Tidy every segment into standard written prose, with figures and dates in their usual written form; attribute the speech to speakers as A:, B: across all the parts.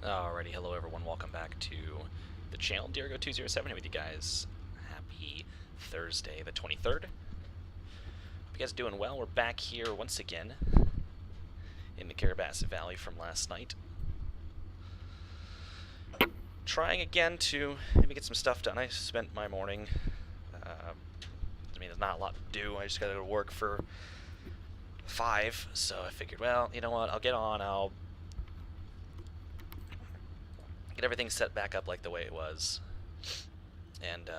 A: Alrighty, hello everyone, welcome back to the channel. Dirigo207 here with you guys. Happy Thursday the 23rd. Hope you guys are doing well. We're back here once again in the Carrabassett Valley from last night. Trying again to maybe get some stuff done. I spent my morning, there's not a lot to do. I just gotta go to work for 5, so I figured, well, you know what, I'll get on, I'll get everything set back up like the way it was, and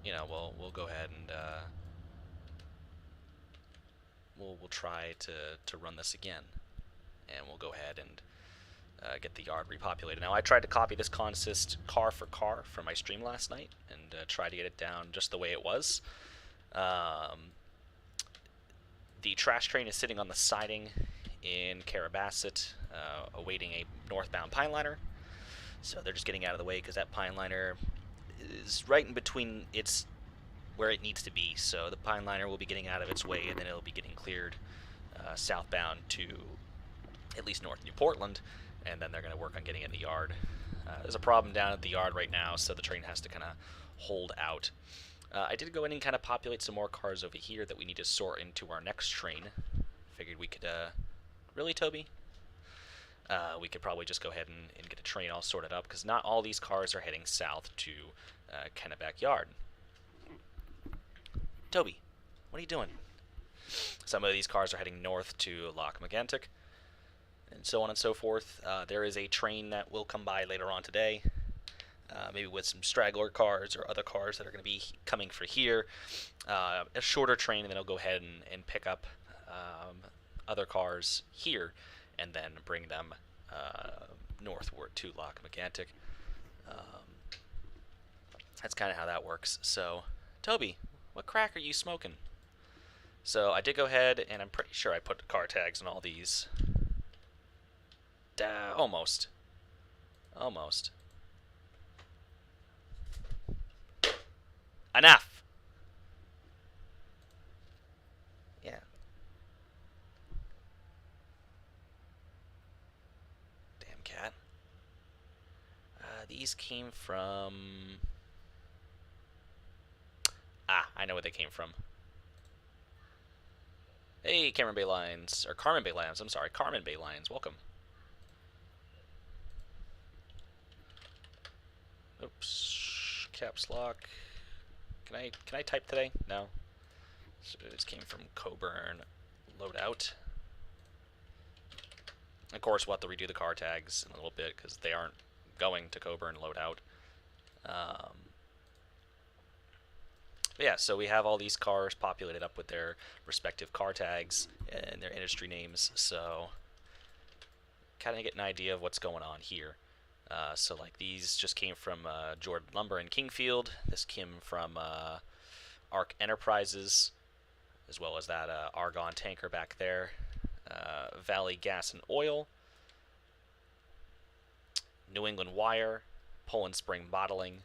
A: you know, we'll go ahead and we'll try to run this again, and we'll go ahead and get the yard repopulated. Now, I tried to copy this consist car for car from my stream last night and try to get it down just the way it was. The trash train is sitting on the siding in Carrabassett, awaiting a northbound pine liner. So they're just getting out of the way because that pine liner is right in between its where it needs to be. So the pine liner will be getting out of its way, and then it'll be getting cleared southbound to at least North New Portland, and then they're going to work on getting in the yard. There's a problem down at the yard right now, so the train has to kind of hold out. I did go in and kind of populate some more cars over here that we need to sort into our next train. Figured we could, really, Toby? We could probably just go ahead and get a train all sorted up, because not all these cars are heading south to Kennebec Yard. Toby, what are you doing? Some of these cars are heading north to Loch Magantic, and so on and so forth. There is a train that will come by later on today, maybe with some straggler cars or other cars that are going to be coming for here. A shorter train, and then it'll go ahead and pick up other cars here, and then bring them northward to Loch Magantic. That's kind of how that works. So, Toby, what crack are you smoking? So I did go ahead, and I'm pretty sure I put the car tags on all these. Almost. Almost. Enough! Yeah. Damn cat. These came from... I know where they came from. Hey, Cameron Bay Lions. Or Carmen Bay Lions, I'm sorry. Carmen Bay Lions, welcome. Oops. Caps lock. Can I type today? No. So this came from Coburn Loadout. Of course, we'll have to redo the car tags in a little bit because they aren't going to Coburn Loadout. But yeah, so we have all these cars populated up with their respective car tags and their industry names, so kind of get an idea of what's going on here. So like these just came from Jordan Lumber in Kingfield. This came from Arc Enterprises, as well as that Argonne tanker back there. Valley Gas and Oil, New England Wire, Poland Spring Bottling.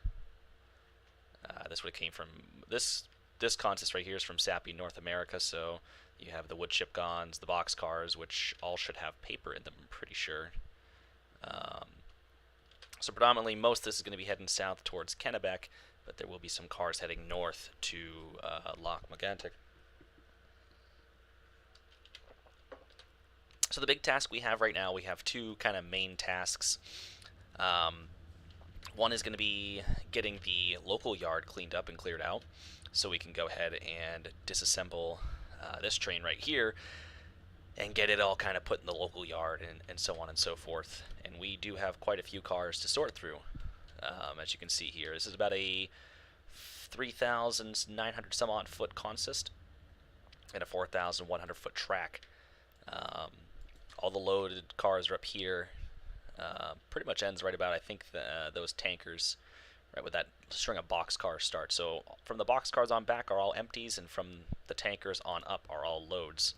A: This would have came from this consist right here is from Sappy North America. So you have the wood chip gons, the box cars, which all should have paper in them, I'm pretty sure. So predominantly most of this is going to be heading south towards Kennebec, but there will be some cars heading north to Loch Magantic. So the big task we have right now, we have two kind of main tasks. One is going to be getting the local yard cleaned up and cleared out, so we can go ahead and disassemble this train right here and get it all kind of put in the local yard and so on and so forth. And we do have quite a few cars to sort through, as you can see here. This is about a 3,900 some odd foot consist and a 4,100 foot track. All the loaded cars are up here. Pretty much ends right about, I think, those tankers, right where that string of box cars start. So from the box cars on back are all empties, and from the tankers on up are all loads.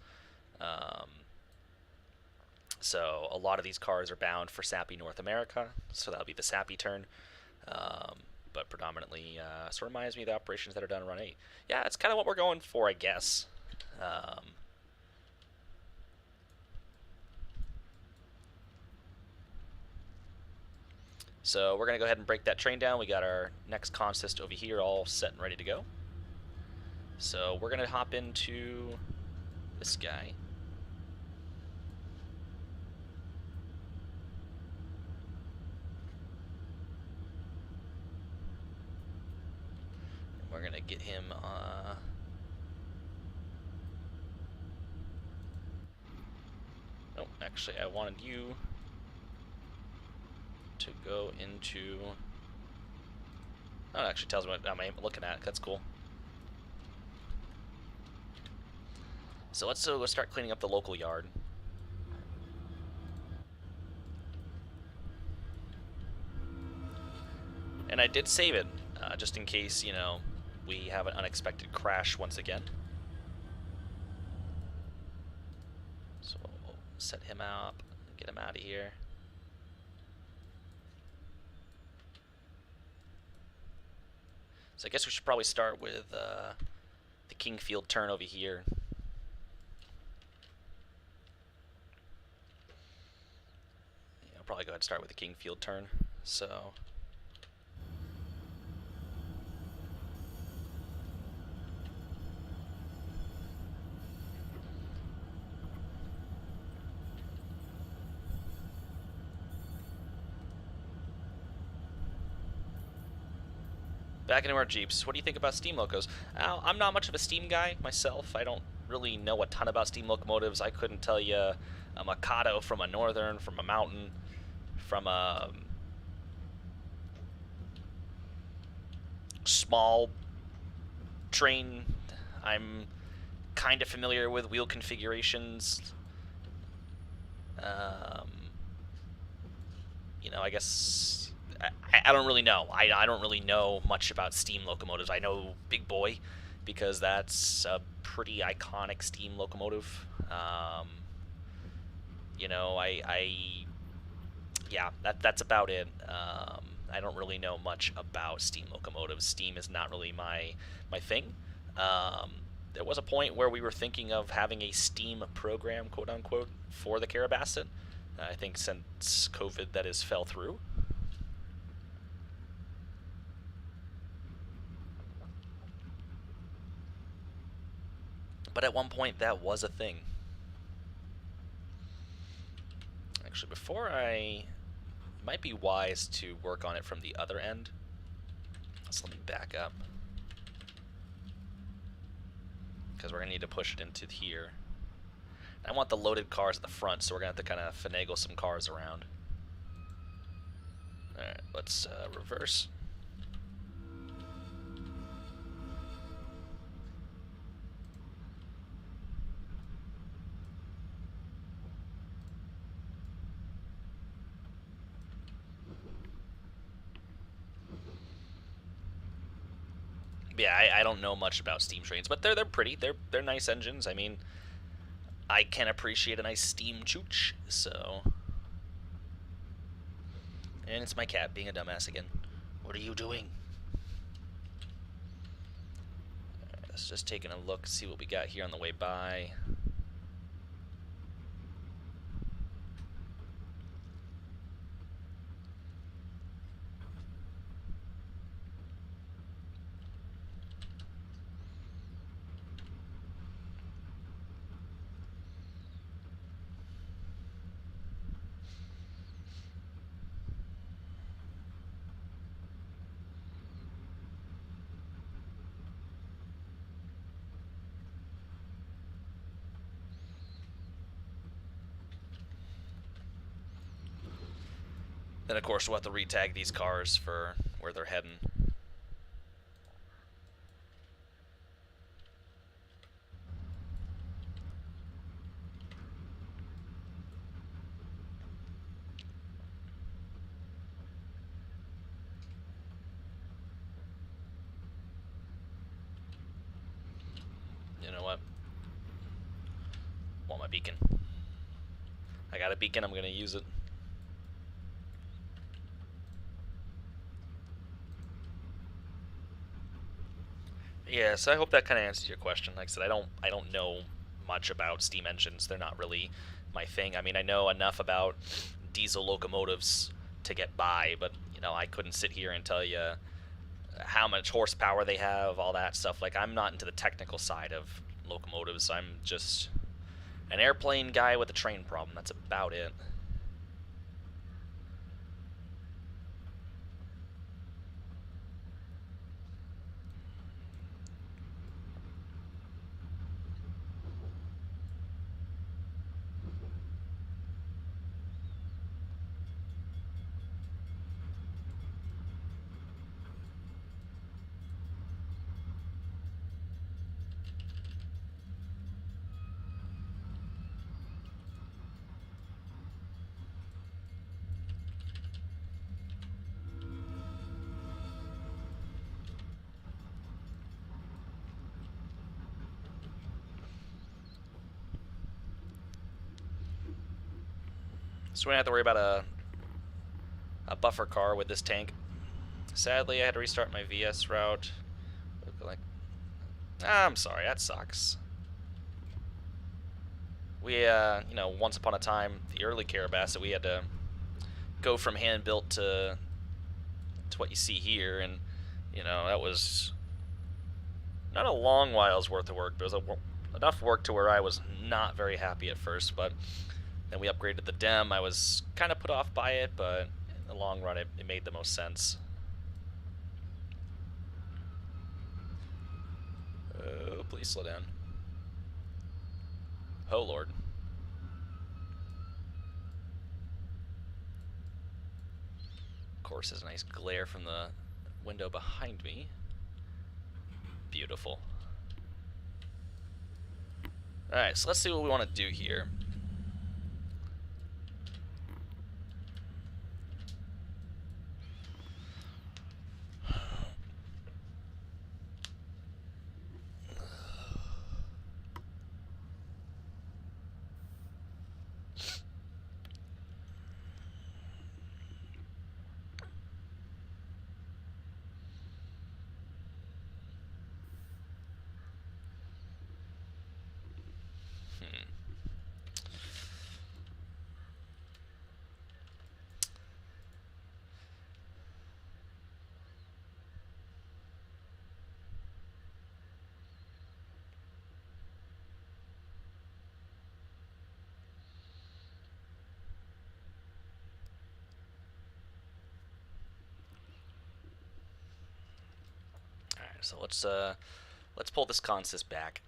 A: So a lot of these cars are bound for Sappy North America, so that'll be the Sappy turn. But predominantly, sort of reminds me of the operations that are done in Run 8. Yeah, it's kind of what we're going for, I guess. So we're going to go ahead and break that train down. We got our next consist over here all set and ready to go. So we're going to hop into this guy. We're going to get him... Oh, actually, I wanted you to go into... Oh, it actually tells me what I'm looking at. That's cool. So let's start cleaning up the local yard. And I did save it, just in case, you know, we have an unexpected crash once again. So we'll set him up, get him out of here. So I guess we should probably start with the Kingfield turn over here. Yeah, I'll probably go ahead and start with the Kingfield turn. So... Back into our Jeeps. What do you think about steam locos? I'm not much of a steam guy myself. I don't really know a ton about steam locomotives. I couldn't tell you a Mikado from a Northern, from a Mountain, from a small train. I'm kind of familiar with wheel configurations. You know, I guess... I don't really know. I don't really know much about steam locomotives. I know Big Boy because that's a pretty iconic steam locomotive. You know, yeah, that's about it. I don't really know much about steam locomotives. Steam is not really my thing. There was a point where we were thinking of having a steam program, quote unquote, for the Carrabassett. I think since COVID that has fell through. But at one point, that was a thing. Actually, it might be wise to work on it from the other end. So let me back up. Because we're going to need to push it into here. I want the loaded cars at the front, so we're going to have to kind of finagle some cars around. Alright, let's reverse. Yeah, I don't know much about steam trains, but they're pretty. They're nice engines. I mean, I can appreciate a nice steam chooch, so. And it's my cat being a dumbass again. What are you doing? Alright, let's just taking a look, see what we got here on the way by. Then, of course, we'll have to retag these cars for where they're heading. You know what? Want my beacon. I got a beacon, I'm going to use it. Yeah, so I hope that kind of answers your question. Like I said, I don't know much about steam engines. They're not really my thing. I mean, I know enough about diesel locomotives to get by, but No, I couldn't sit here and tell you how much horsepower they have, all that stuff. Like, I'm not into the technical side of locomotives. I'm just an airplane guy with a train problem. That's about it. So we don't have to worry about a buffer car with this tank. Sadly, I had to restart my VS route. Like, I'm sorry, that sucks. We, you know, once upon a time, the early Carrabassett, we had to go from hand-built to what you see here, and, you know, that was not a long while's worth of work, but it was enough work to where I was not very happy at first, but then we upgraded the DEM. I was kind of put off by it, but in the long run, it made the most sense. Oh, please slow down. Oh, Lord. Of course, there's a nice glare from the window behind me. Beautiful. Alright, so let's see what we want to do here. Alright, so let's pull this consist back.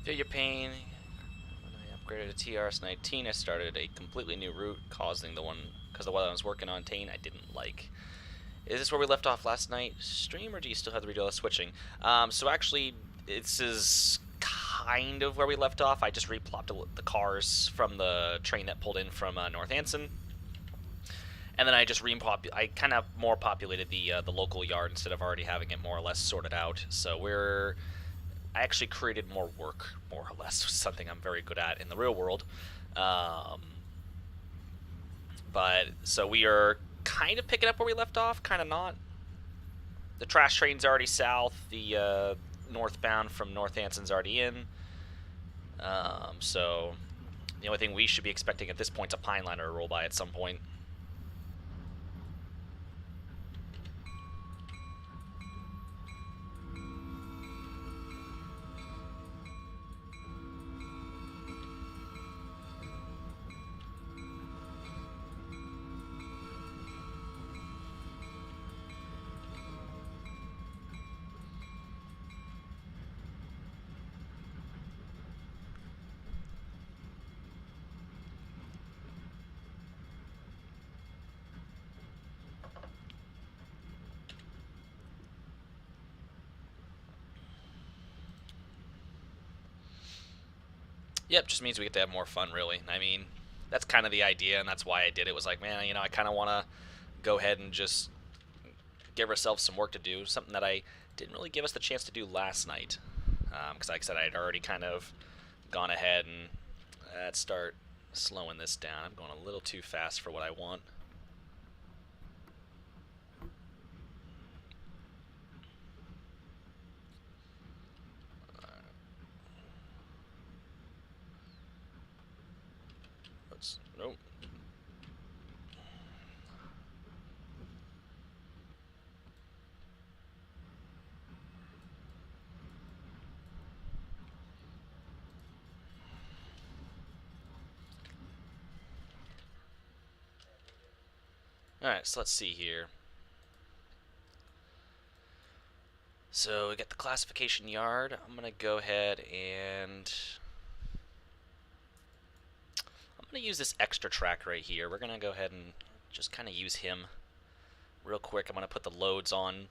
A: Feel your pain. When I upgraded to TRS-19, I started a completely new route, causing the one, because the one I was working on Tane I didn't like. Is this where we left off last night? Stream, or do you still have to redo all the switching? So actually, this is kind of where we left off. I just replopped the cars from the train that pulled in from North Anson. And then I just I kind of more populated the local yard instead of already having it more or less sorted out. So I actually created more work, more or less, something I'm very good at in the real world. But so we are kind of picking up where we left off, kind of not. The trash train's already south. The northbound from North Anson's already in. So the only thing we should be expecting at this point is a pine liner to roll by at some point. Yep, just means we get to have more fun, really. I mean, that's kind of the idea, and that's why I did it. Was like, man, I kind of want to go ahead and just give ourselves some work to do, something that I didn't really give us the chance to do last night. Because like I said, I had already kind of gone ahead and let's start slowing this down. I'm going a little too fast for what I want. Nope. Alright, so let's see here. So we got the classification yard. I'm going to go ahead and I'm going to use this extra track right here. We're going to go ahead and just kind of use him real quick. I'm going to put the loads on.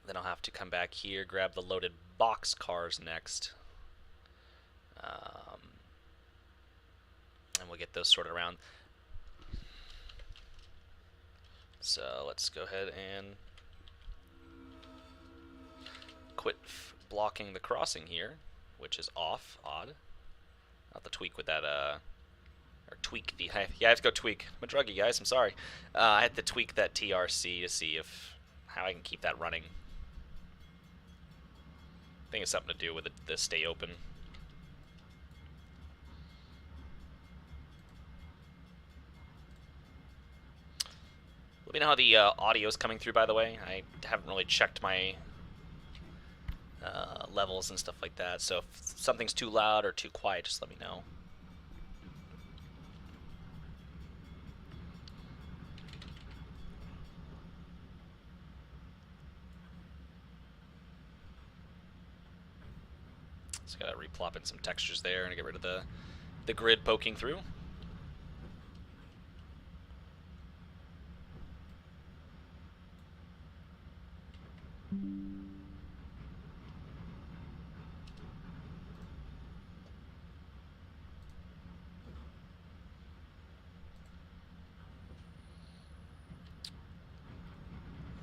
A: Then I'll have to come back here, grab the loaded box cars next. And we'll get those sorted around. So let's go ahead and quit blocking the crossing here, which is off. Odd. I'll have to tweak with that, or tweak the... Yeah, I have to go tweak. I'm a druggie, guys. I'm sorry. I had to tweak that TRC to see how I can keep that running. I think it's something to do with the stay open. Let me know how the audio is coming through, by the way. I haven't really checked my levels and stuff like that, so if something's too loud or too quiet, just let me know. So gotta replop in some textures there and get rid of the grid poking through.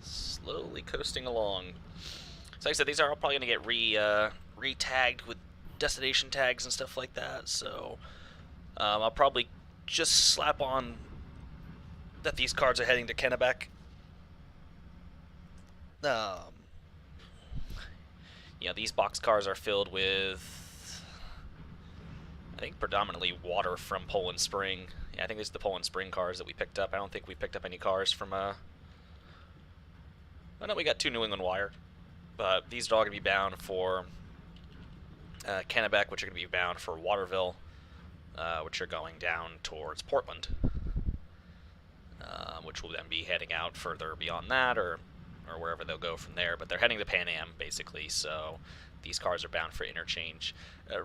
A: Slowly coasting along. So like I said, these are all probably going to get re-tagged with destination tags and stuff like that, so I'll probably just slap on that these cars are heading to Kennebec. These box cars are filled with, I think, predominantly water from Poland Spring. Yeah, I think these are the Poland Spring cars that we picked up. I don't think we picked up any cars from, oh no, we got 2 New England Wire. But these are all going to be bound for Kennebec, which are going to be bound for Waterville, which are going down towards Portland, which will then be heading out further beyond that, or wherever they'll go from there. But they're heading to Pan Am, basically, so these cars are bound for interchange.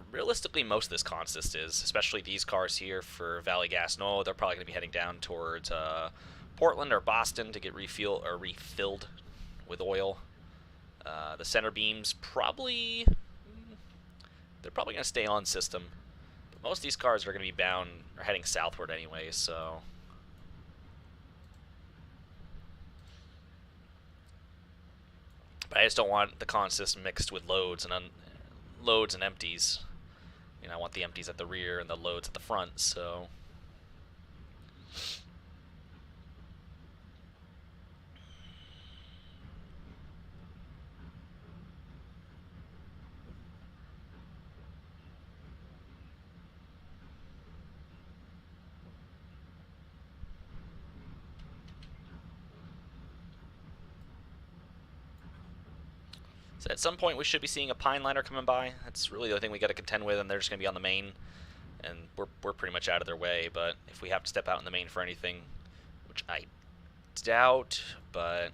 A: Realistically, most of this consist is, especially these cars here for Valley Gas. No, they're probably going to be heading down towards Portland or Boston to get refilled with oil. The center beams they're probably going to stay on system. But most of these cars are going to be heading southward anyway, so. But I just don't want the consist mixed with loads and empties. I want the empties at the rear and the loads at the front, so. So at some point we should be seeing a pine liner coming by. That's really the only thing we got to contend with, and they're just going to be on the main, and we're pretty much out of their way. But if we have to step out in the main for anything, which I doubt, but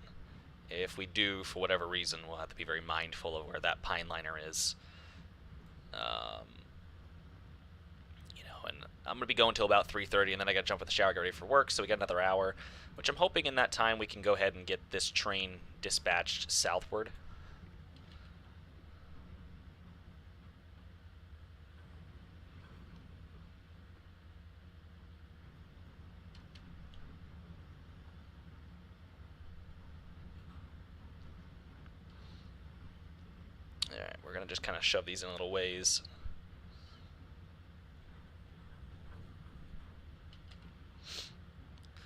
A: if we do for whatever reason, we'll have to be very mindful of where that pine liner is. And I'm going to be going till about 3:30, and then I got to jump in the shower, get ready for work, so we got another hour, which I'm hoping in that time we can go ahead and get this train dispatched southward. we're going to just kind of shove these in little ways.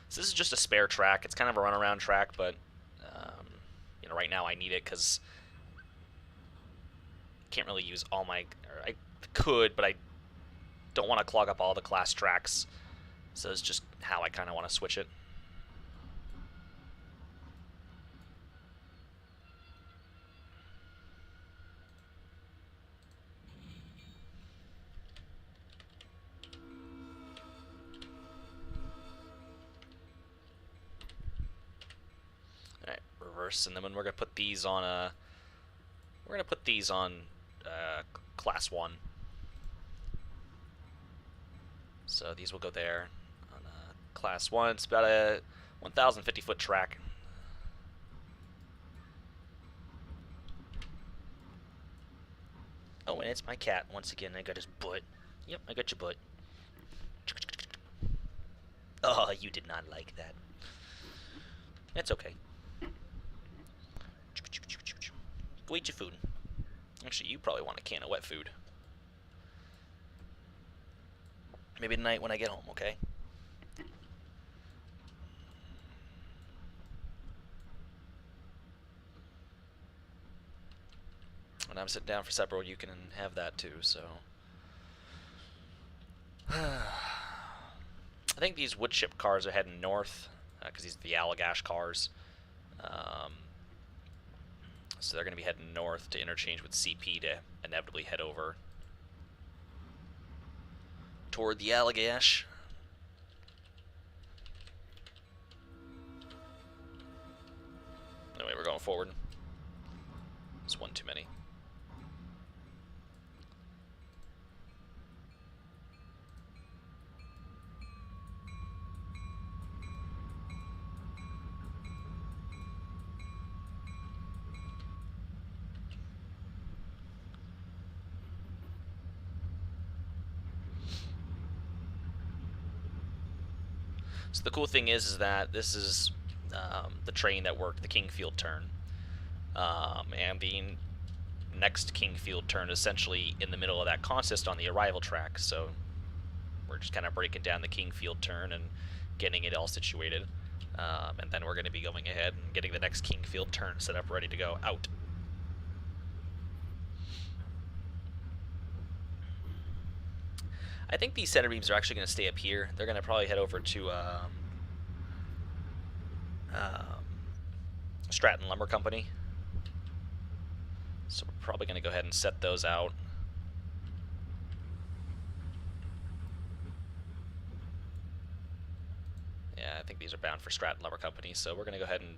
A: So this is just a spare track. It's kind of a runaround track, but you know, right now I need it because I can't really use all my... Or I could, but I don't want to clog up all the class tracks. So it's just how I kind of want to switch it. Alright, reverse, and then we're gonna put these on class 1. So these will go there on class 1. It's about a 1,050 foot track. Oh, and it's my cat once again. I got his butt. Yep, I got your butt. Oh, you did not like that. It's okay. Go eat your food. Actually, you probably want a can of wet food. Maybe tonight when I get home, okay? When I'm sitting down for supper, you can have that too, so... I think these wood chip cars are heading north, because these are the Allagash cars. So they're going to be heading north to interchange with CP to inevitably head over toward the Allagash. Anyway, we're going forward. It's one too many. So the cool thing is that this is the train that worked the Kingfield turn. And the next Kingfield turn is essentially in the middle of that consist on the arrival track. So we're just kind of breaking down the Kingfield turn and getting it all situated. And then we're going to be going ahead and getting the next Kingfield turn set up, ready to go out. I think these center beams are actually going to stay up here. They're going to probably head over to Stratton Lumber Company. So we're probably going to go ahead and set those out. Yeah, I think these are bound for Stratton Lumber Company. So we're going to go ahead and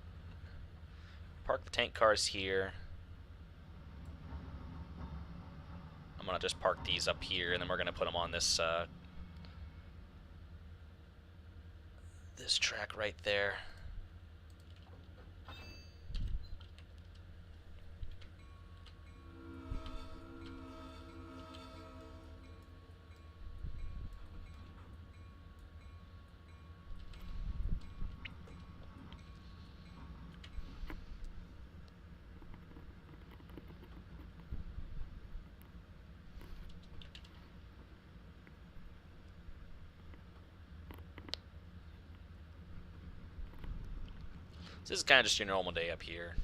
A: park the tank cars here. I'm going to just park these up here, and then we're going to put them on this this track right there. So this is kind of just your normal day up here.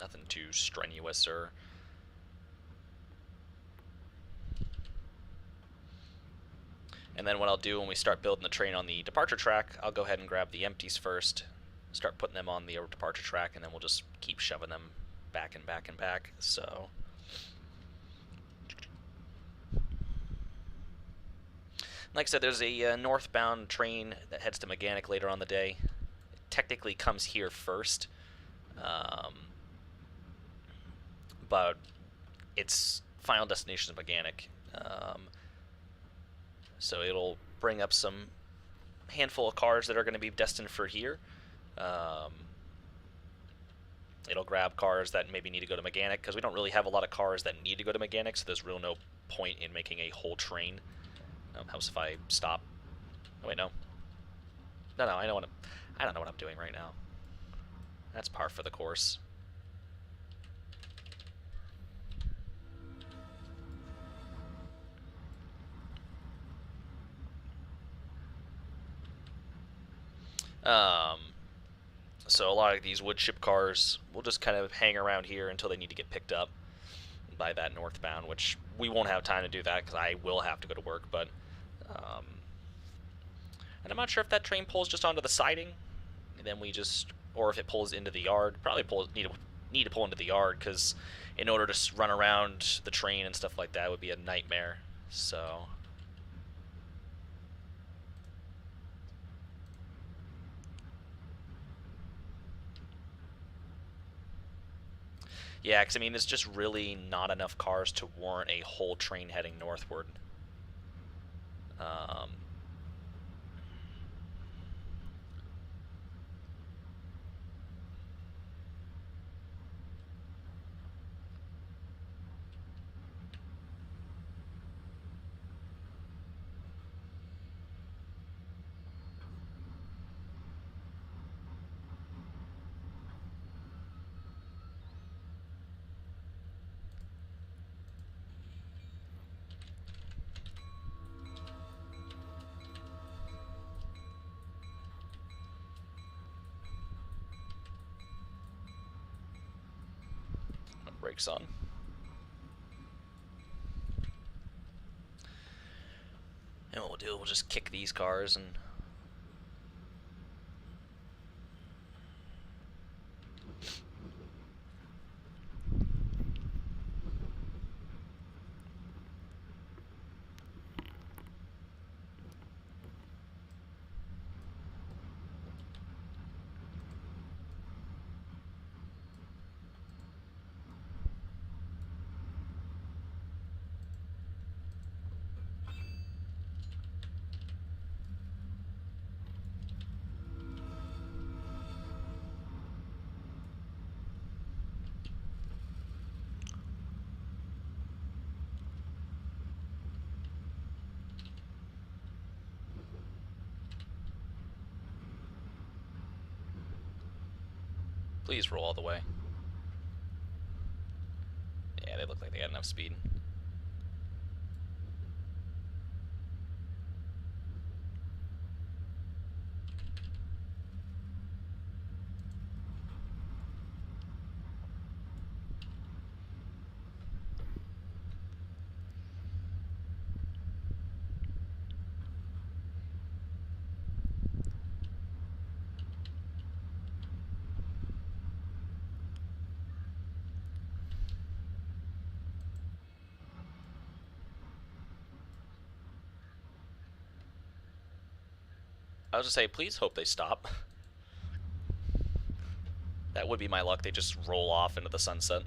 A: Nothing too strenuous or... And then what I'll do when we start building the train on the departure track, I'll go ahead and grab the empties first, start putting them on the departure track, and then we'll just keep shoving them back and back and back. So... Like I said, there's a northbound train that heads to Mechanic later on the day. Technically comes here first, but its final destination is Mechanic. So it'll bring up some handful of cars that are going to be destined for here. It'll grab cars that maybe need to go to Mechanic, because we don't really have a lot of cars that need to go to Mechanic, so there's real no point in making a whole train. How's if I stop? Oh, wait, no. No, I don't know what I'm doing right now. That's par for the course. Um, so a lot of these wood chip cars will just kind of hang around here until they need to get picked up by that northbound, which we won't have time to do that because I will have to go to work. But um, and I'm not sure if that train pulls just onto the siding, and then we just, or if it pulls into the yard. Probably need to pull into the yard because in order to run around the train and stuff like that would be a nightmare. So. Yeah, because I mean, there's just really not enough cars to warrant a whole train heading northward. Um, brakes on. And what we'll do, we'll just kick these cars and. Please roll all the way. Yeah, they look like they got enough speed. I was just say, please hope they stop. That would be my luck. They just roll off into the sunset.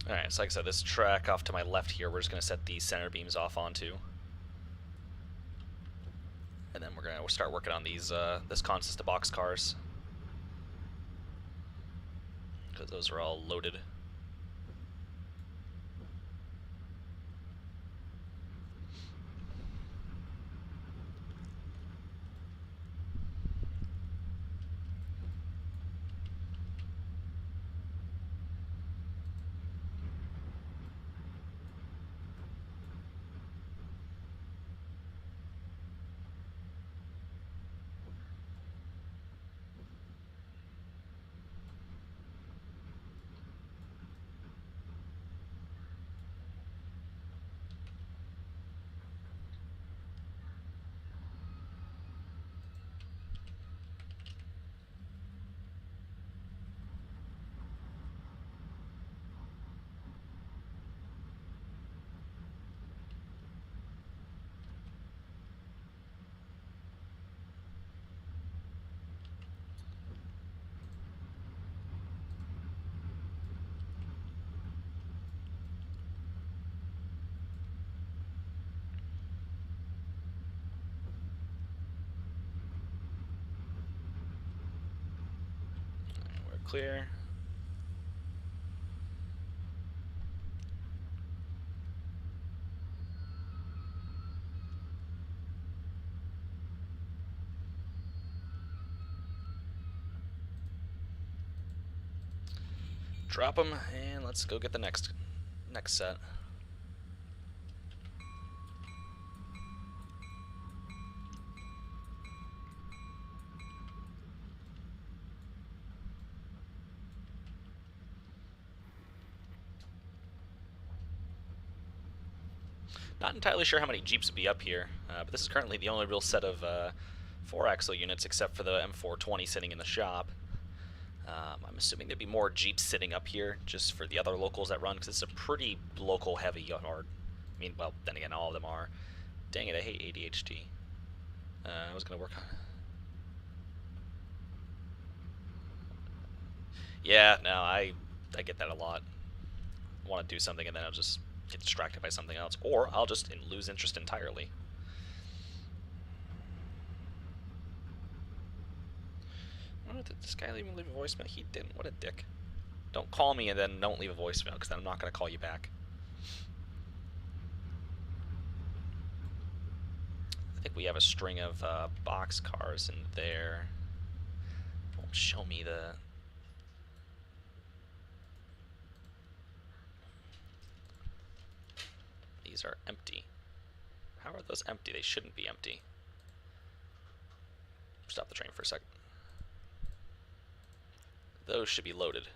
A: Alright, so like I said, this track off to my left here, we're just going to set these center beams off onto. And then we'll start working on these this consist of box cars. Because those are all loaded. clear. Drop them, and let's go get the next set. Not entirely sure how many Jeeps would be up here, but this is currently the only real set of 4-axle units except for the M420 sitting in the shop. I'm assuming there'd be more Jeeps sitting up here just for the other locals that run, because it's a pretty local-heavy yard. I mean, well, then again, all of them are. Dang it, I hate ADHD. I was going to work on... Yeah, no, I get that a lot. I want to do something and then I'll just get distracted by something else, or I'll just lose interest entirely. Oh, did this guy even leave a voicemail? He didn't. What a dick. Don't call me and then don't leave a voicemail, because then I'm not going to call you back. I think we have a string of box cars in there. Won't show me the... These are empty. How are those empty? They shouldn't be empty. Stop the train for a second. Those should be loaded.